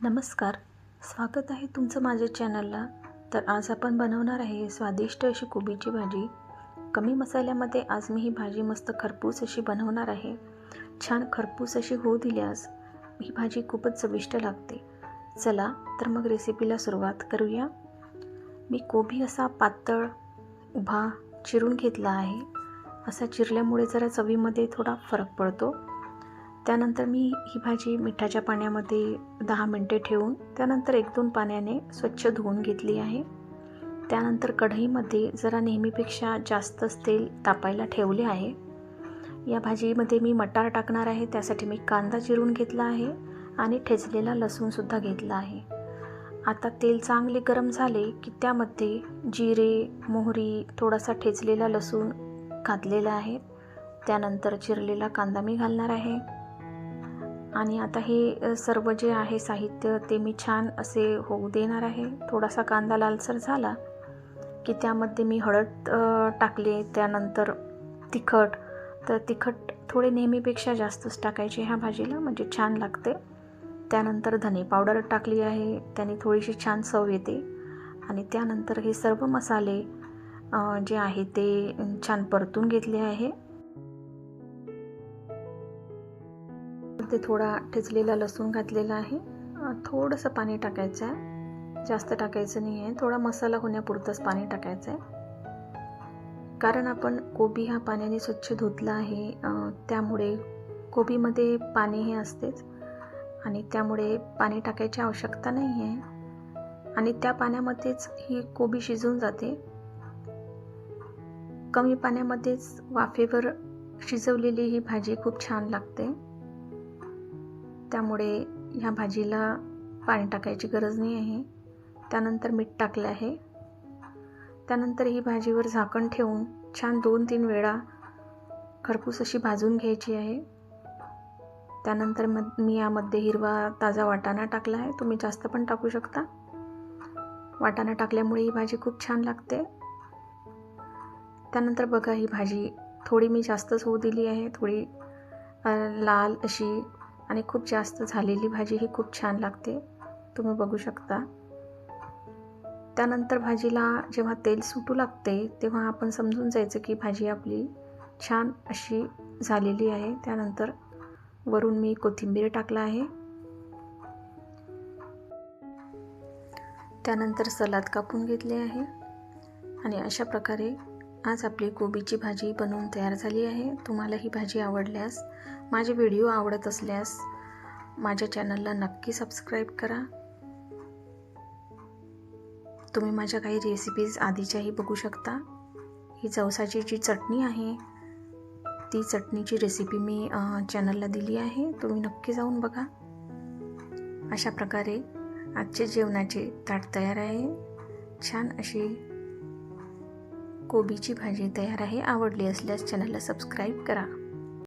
नमस्कार, स्वागत आहे तुमचं माझ्या चॅनलला. तर आज आपण बनवणार आहे स्वादिष्ट अशी कोबीची भाजी. कमी मसाल्यामध्ये आज मी ही भाजी मस्त खरपूस अशी बनवणार आहे. छान खरपूस अशी होऊ दिल्यास ही भाजी खूपच चविष्ट लागते. चला तर मग रेसिपीला सुरुवात करूया. मी कोबी असा पातळ उभा चिरून घेतला आहे. असा चिरल्यामुळे जरा चवीमध्ये थोडा फरक पडतो. त्यानंतर मी ही भाजी मिठाच्या पाण्यामध्ये 10 मिनिटे ठेवून त्यानंतर 1-2 पाण्याने स्वच्छ धुवून घेतली आहे. त्यानंतर कढईमध्ये जरा नेहमीपेक्षा जास्तच तेल तापायला ठेवले आहे. या भाजीमध्ये मी मटार टाकणार आहे. त्यासाठी मी कांदा चिरून घेतला आहे आणि ठेचलेला लसूणसुद्धा घेतला आहे. आता तेल चांगले गरम झाले की त्यामध्ये जिरे, मोहरी, थोडासा ठेचलेला लसूण घातलेला आहे. त्यानंतर चिरलेला कांदा मी घालणार आहे. आणि आता हे सर्व जे आहे साहित्य ते मी छान असे होऊ देणार आहे. थोडासा कांदा लालसर झाला की त्यामध्ये मी हळद टाकले. त्यानंतर तिखट, तर तिखट थोडे नेहमीपेक्षा जास्तच टाकायचे ह्या भाजीला, म्हणजे छान लागते. त्यानंतर धने पावडर टाकली आहे, त्याने थोडीशी छान चव येते. आणि त्यानंतर हे सर्व मसाले जे आहे ते छान परतून घेतले आहे. ते थोडा ठेचलेला लसूण घातलेला आहे. थोडंसं पाणी टाकायचं आहे, जास्त टाकायचं नाही आहे. थोडा मसाला होण्यापुरतंच पाणी टाकायचं आहे, कारण आपण कोबी हा पाण्याने स्वच्छ धुतला आहे. त्यामुळे कोबीमध्ये पाणी हे असतेच आणि त्यामुळे पाणी टाकायची आवश्यकता नाही आहे. आणि त्या पाण्यामध्येच ही कोबी शिजून जाते. कमी पाण्यामध्येच वाफेवर शिजवलेली ही भाजी खूप छान लागते. त्यामुळे ह्या भाजीला पाणी टाकायची गरज नाही आहे. त्यानंतर मीठ टाकलं आहे. त्यानंतर ही भाजीवर झाकण ठेवून छान 2-3 वेळा खरपूस अशी भाजून घ्यायची आहे. त्यानंतर मी यामध्ये हिरवा ताजा वाटाणा टाकला आहे. तुम्ही जास्त पण टाकू शकता. वाटाणा टाकल्यामुळे ही भाजी खूप छान लागते. त्यानंतर बघा, ही भाजी थोडी मी जास्तच होऊ दिली आहे. थोडी लाल अशी आणि खूप जास्त झालेली भाजी ही खूप छान लागते, तुम्ही बघू शकता. त्यानंतर भाजीला जेव्हा तेल सुटू लागते तेव्हा आपण समजून जायचं की भाजी आपली छान अशी झालेली आहे. त्यानंतर वरून मी कोथिंबीर टाकला आहे. त्यानंतर सलाद कापून घेतले आहे. आणि अशा प्रकारे आज आपली कोबीची भाजी बनवून तयार झाली आहे. तुम्हाला ही भाजी आवडल्यास, माझे व्हिडिओ आवडत असल्यास माझ्या चॅनलला नक्की सबस्क्राईब करा. तुम्ही माझ्या काही रेसिपीज आधीच्याही बघू शकता. ही जवसाची जी चटणी आहे ती चटणीची रेसिपी मी चॅनलला दिली आहे, तुम्ही नक्की जाऊन बघा. अशा प्रकारे आजचे जेवणाचे ताट तयार आहे. छान अशी कोबीची भाजी तयार आहे. आवडली असल्यास चॅनलला सबस्क्राईब करा.